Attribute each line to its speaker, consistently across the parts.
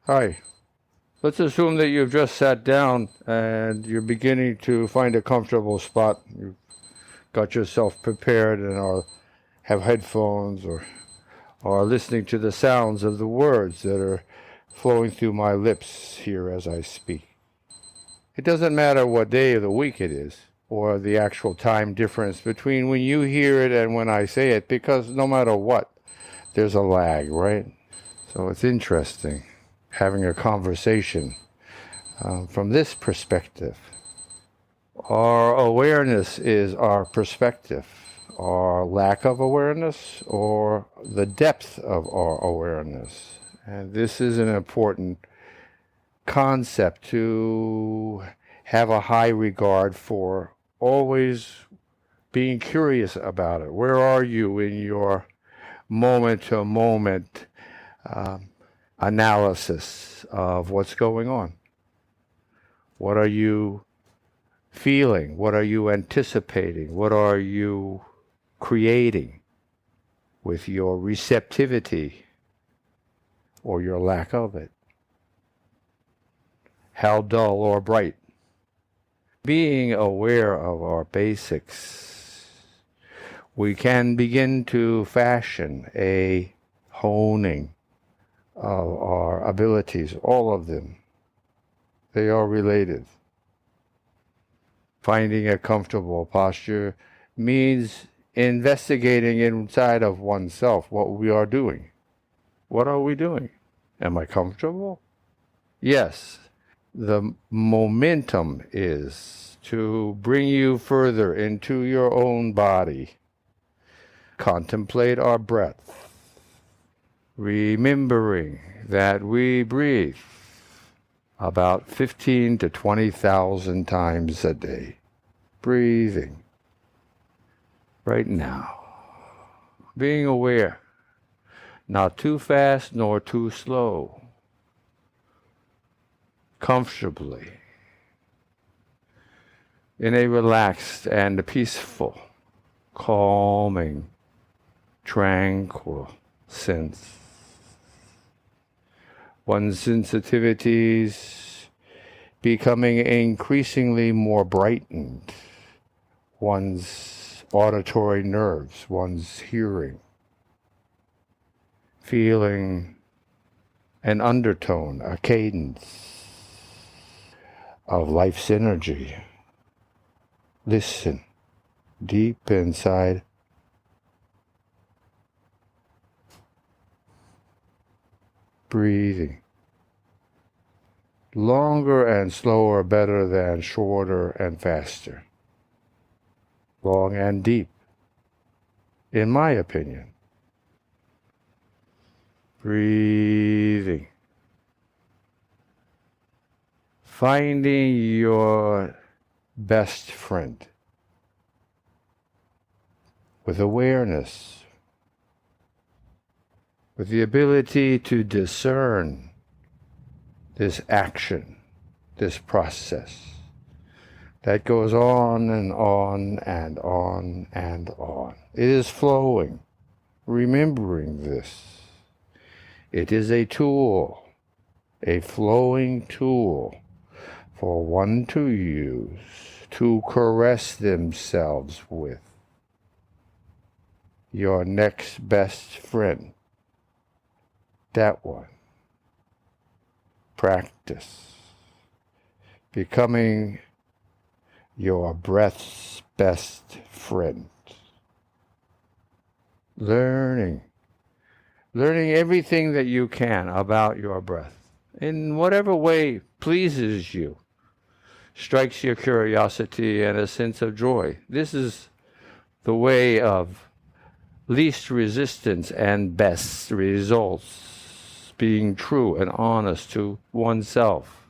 Speaker 1: Hi. Let's assume that you've just sat down and you're beginning to find a comfortable spot. You've got yourself prepared and have headphones or are listening to the sounds of the words that are flowing through my lips here as I speak. It doesn't matter what day of the week it is or the actual time difference between when you hear it and when I say it, because no matter what, there's a lag, right? So it's interesting having a conversation from this perspective. Our awareness is our perspective, our lack of awareness, or the depth of our awareness. And this is an important concept to have a high regard for, always being curious about it. Where are you in your moment-to-moment analysis of what's going on? What are you feeling? What are you anticipating? What are you creating with your receptivity or your lack of it? How dull or bright? Being aware of our basics, we can begin to fashion a honing of our abilities, all of them. They are related. Finding a comfortable posture means investigating inside of oneself what we are doing. What are we doing? Am I comfortable? Yes. The momentum is to bring you further into your own body. Contemplate our breath, remembering that we breathe about 15 to 20,000 times a day. Breathing right now. Being aware, not too fast nor too slow. Comfortably, in a relaxed and peaceful, calming, tranquil sense. One's sensitivities becoming increasingly more brightened. One's auditory nerves, one's hearing, feeling an undertone, a cadence of life's energy. Listen deep inside. Breathing. Longer and slower better than shorter and faster. Long and deep, in my opinion. Breathing. Finding your best friend with awareness, with the ability to discern this action, this process that goes on and on and on and on. It is flowing. Remembering this. It is a tool, a flowing tool for one to use, to caress themselves with. Your next best friend. That one. Practice. Becoming your breath's best friend. Learning everything that you can about your breath, in whatever way pleases you, strikes your curiosity and a sense of joy. This is the way of least resistance and best results, being true and honest to oneself.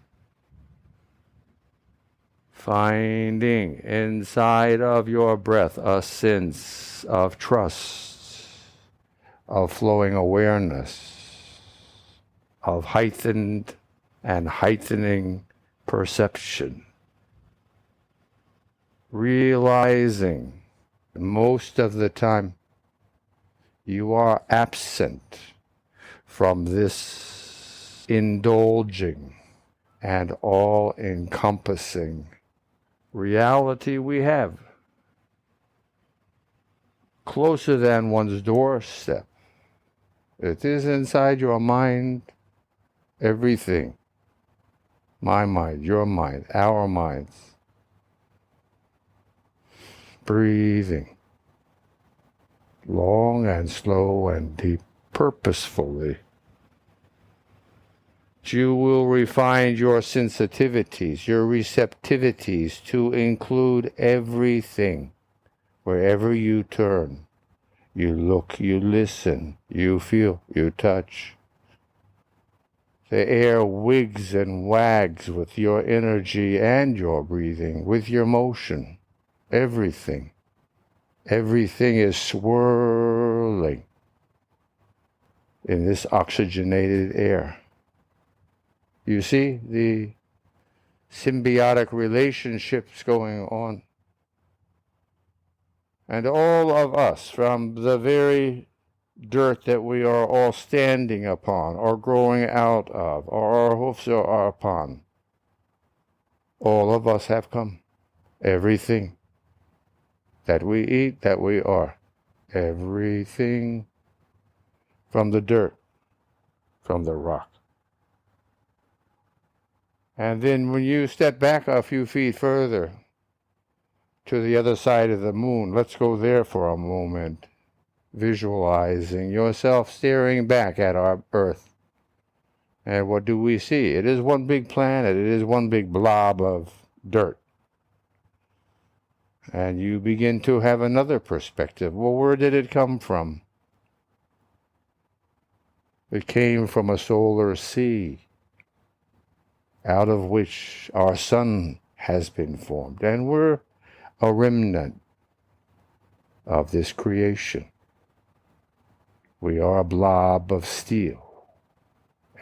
Speaker 1: Finding inside of your breath a sense of trust, of flowing awareness, of heightened and heightening perception. Realizing most of the time you are absent from this indulging and all-encompassing reality we have, closer than one's doorstep. It is inside your mind, everything. My mind, your mind, our minds. Breathing, long and slow and deep, purposefully. You will refine your sensitivities, your receptivities to include everything. Wherever you turn, you look, you listen, you feel, you touch. The air wigs and wags with your energy and your breathing, with your motion. Everything. Everything is swirling in this oxygenated air. You see the symbiotic relationships going on. And all of us, from the very dirt that we are all standing upon, or growing out of, or our hoofs are upon, all of us have come. Everything that we eat, that we are. Everything from the dirt, from the rock. And then when you step back a few feet further to the other side of the moon, let's go there for a moment, visualizing yourself staring back at our Earth. And what do we see? It is one big planet. It is one big blob of dirt. And you begin to have another perspective. Well, where did it come from? It came from a solar sea, out of which our sun has been formed. And we're a remnant of this creation. We are a blob of steel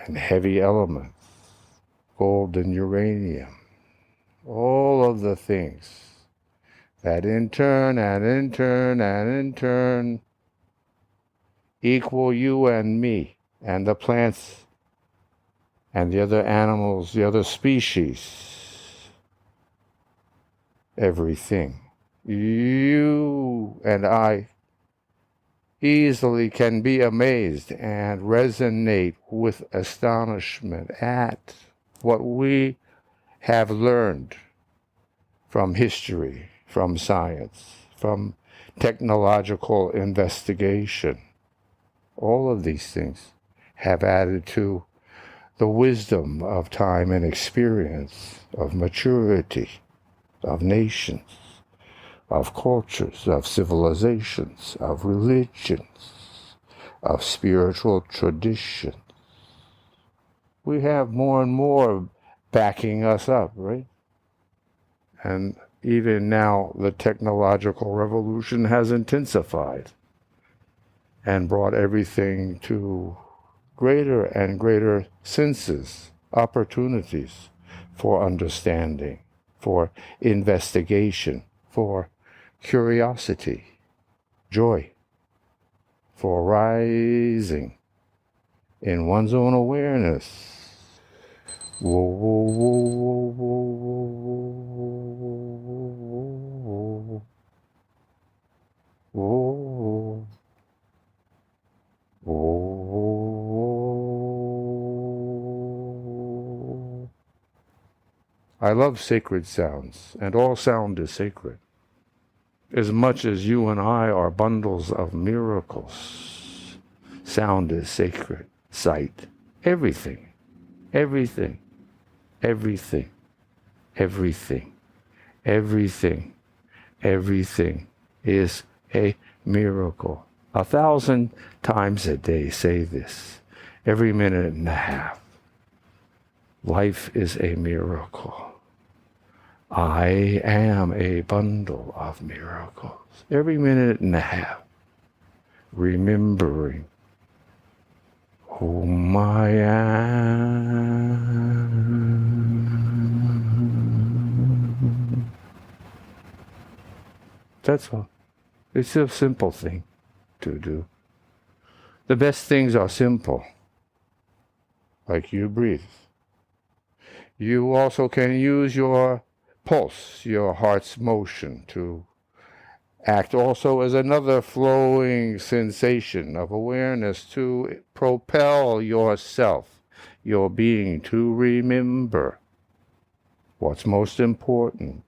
Speaker 1: and heavy elements, gold and uranium, all of the things that in turn equal you and me and the plants and the other animals, the other species, everything. You and I easily can be amazed and resonate with astonishment at what we have learned from history, from science, from technological investigation. All of these things have added to the wisdom of time and experience, of maturity, of nations, of cultures, of civilizations, of religions, of spiritual traditions. We have more and more backing us up, right? And even now, the technological revolution has intensified and brought everything to greater and greater senses, opportunities for understanding, for investigation, for curiosity, joy, for rising in one's own awareness. Whoa, whoa, whoa, whoa, whoa, whoa, whoa, whoa. I love sacred sounds, and all sound is sacred. As much as you and I are bundles of miracles, sound is sacred. Sight, everything, everything, everything, everything, everything, everything is a miracle. 1,000 times a day say this, every minute and a half. Life is a miracle. I am a bundle of miracles. Every minute and a half, remembering whom I am. That's all. It's a simple thing to do. The best things are simple. like you breathe. You also can use your pulse, your heart's motion, to act also as another flowing sensation of awareness to propel yourself, your being, to remember what's most important.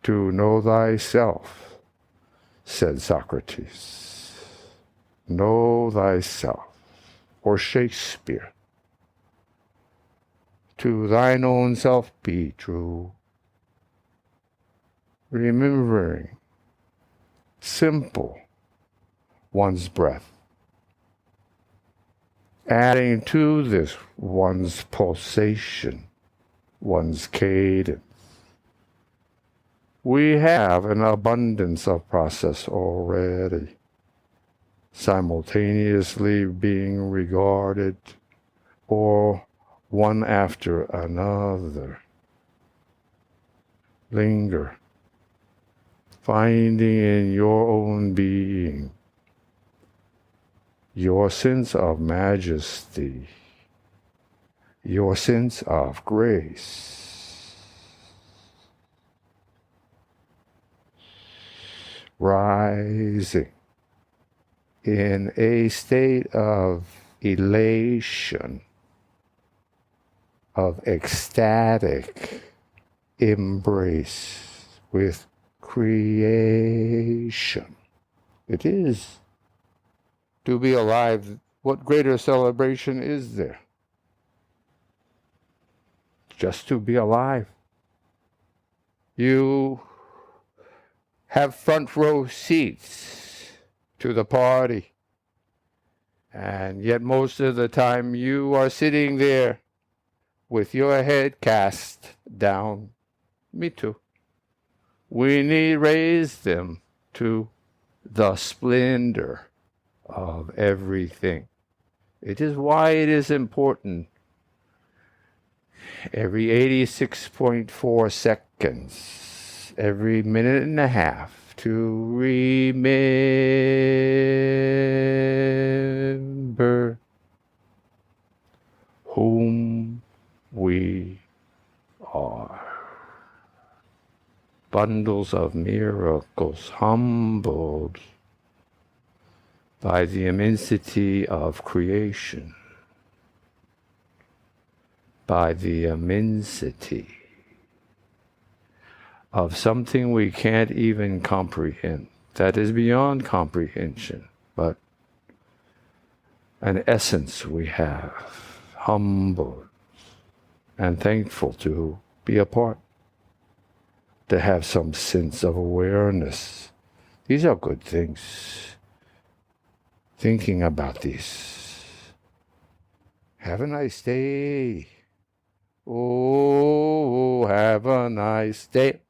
Speaker 1: To know thyself, said Socrates. Know thyself, or Shakespeare. To thine own self be true. Remembering, simple, one's breath. Adding to this one's pulsation, one's cadence. We have an abundance of process already, simultaneously being regarded, or one after another. Linger, finding in your own being your sense of majesty, your sense of grace. Rising in a state of elation, of ecstatic embrace with creation. It is to be alive. What greater celebration is there? Just to be alive. You have front row seats to the party, and yet most of the time you are sitting there with your head cast down. Me too. We need raise them to the splendor of everything. It is why it is important every 86.4 seconds, every minute and a half, to remember whom we are. Bundles of miracles, humbled by the immensity of creation, by the immensity of something we can't even comprehend, that is beyond comprehension, but an essence we have, humbled and thankful to be a part, to have some sense of awareness. These are good things. Thinking about these. Have a nice day. Oh, have a nice day.